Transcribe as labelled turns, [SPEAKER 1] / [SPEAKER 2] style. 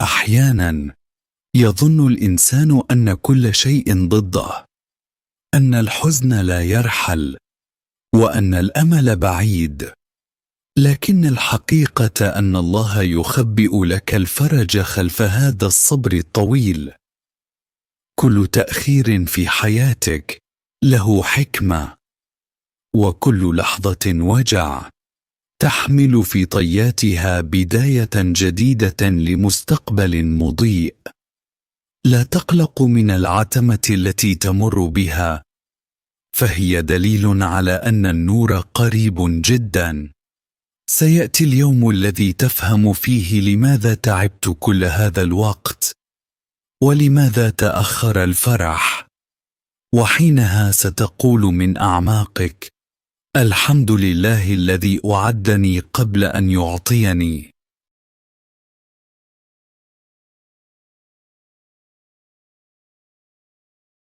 [SPEAKER 1] أحيانا يظن الإنسان أن كل شيء ضده، أن الحزن لا يرحل، وأن الأمل بعيد، لكن الحقيقة أن الله يخبئ لك الفرج خلف هذا الصبر الطويل. كل تأخير في حياتك له حكمة، وكل لحظة وجع تحمل في طياتها بداية جديدة لمستقبل مضيء. لا تقلق من العتمة التي تمر بها، فهي دليل على أن النور قريب جدا. سيأتي اليوم الذي تفهم فيه لماذا تعبت كل هذا الوقت، ولماذا تأخر الفرح، وحينها ستقول من أعماقك: الحمد لله الذي أعدني قبل أن يعطيني.